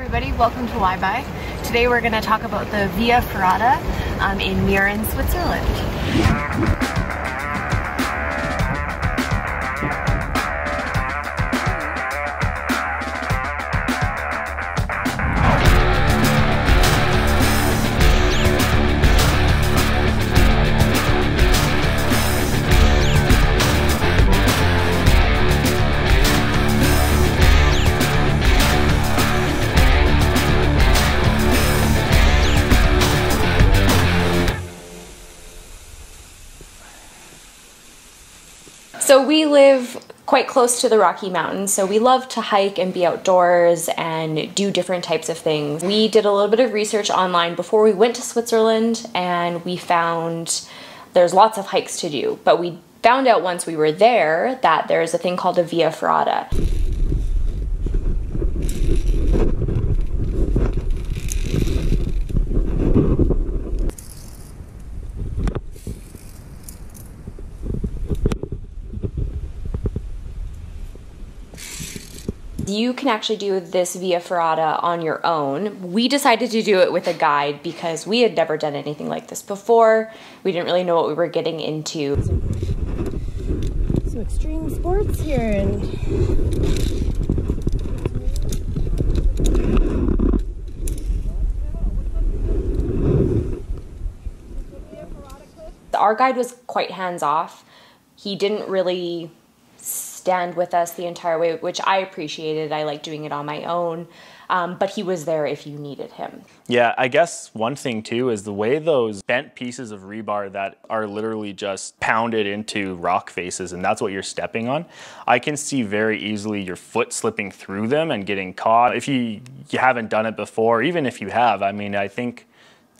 everybody, welcome to WhyBuy. Today we're going to talk about the Via Ferrata in Mürren, Switzerland. So we live quite close to the Rocky Mountains, so we love to hike and be outdoors and do different types of things. We did a little bit of research online before we went to Switzerland, and we found there's lots of hikes to do, but we found out once we were there that there's a thing called a Via Ferrata. You can actually do this Via Ferrata on your own. We decided to do it with a guide because we had never done anything like this before. We didn't really know what we were getting into. Some extreme sports here, and our guide was quite hands-off. He didn't really stand with us the entire way, which I appreciated. I like doing it on my own, but he was there if you needed him. Yeah, I guess one thing too is the way those bent pieces of rebar that are literally just pounded into rock faces, and that's what you're stepping on. I can see very easily your foot slipping through them and getting caught. If you haven't done it before, even if you have, I mean, I think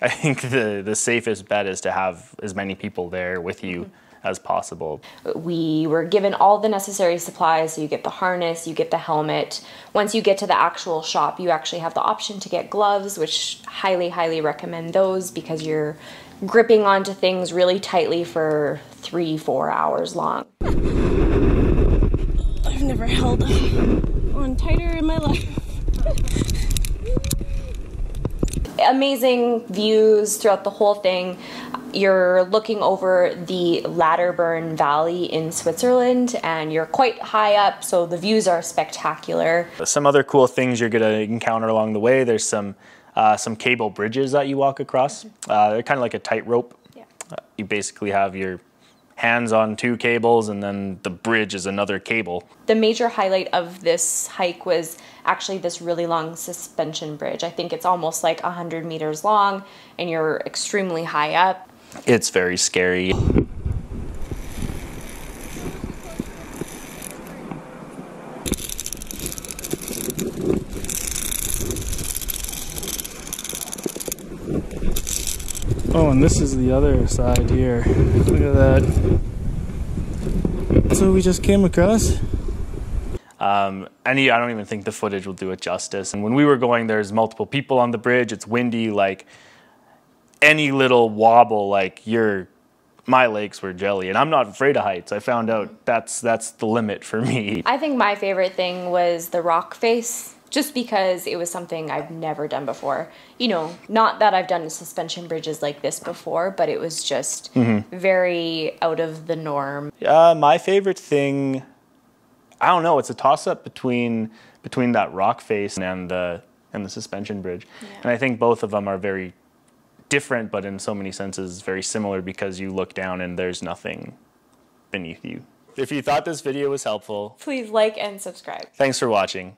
the safest bet is to have as many people there with you as possible. We were given all the necessary supplies, so you get the harness, you get the helmet. Once you get to the actual shop, you actually have the option to get gloves, which highly recommend those because you're gripping onto things really tightly for 3-4 hours long. I've never held on tighter in my life. Amazing views throughout the whole thing. You're looking over the Lauterbrunnen Valley in Switzerland, and you're quite high up, so the views are spectacular. Some other cool things you're gonna encounter along the way, there's some cable bridges that you walk across. They're kind of like a tightrope. Yeah. You basically have your hands on 2 cables, and then the bridge is another cable. The major highlight of this hike was actually this really long suspension bridge. I think it's almost like 100 meters long, and you're extremely high up. It's very scary. Oh, and this is the other side here. Look at that. That's what we just came across. I don't even think the footage will do it justice. And when we were going, there's multiple people on the bridge. It's windy. Like any little wobble, like my legs were jelly. And I'm not afraid of heights. I found out that's the limit for me. I think my favorite thing was the rock face, just because it was something I've never done before. You know, not that I've done suspension bridges like this before, but it was just very out of the norm. My favorite thing, I don't know, it's a toss-up between that rock face and the suspension bridge. Yeah. And I think both of them are very different, but in so many senses very similar because you look down and there's nothing beneath you. If you thought this video was helpful, please like and subscribe. Thanks for watching.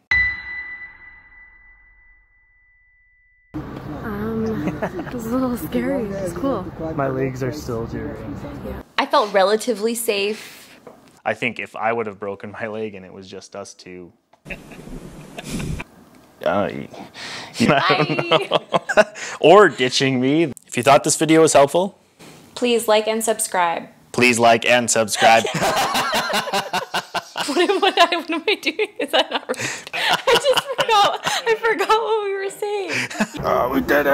It was a little scary. It was cool. My legs are still jittering. Yeah. I felt relatively safe. I think if I would have broken my leg and it was just us two, I don't know. Or ditching me. If you thought this video was helpful, please like and subscribe. Please like and subscribe. What am I doing? Is that not right? I forgot what we were saying. Oh, we did it!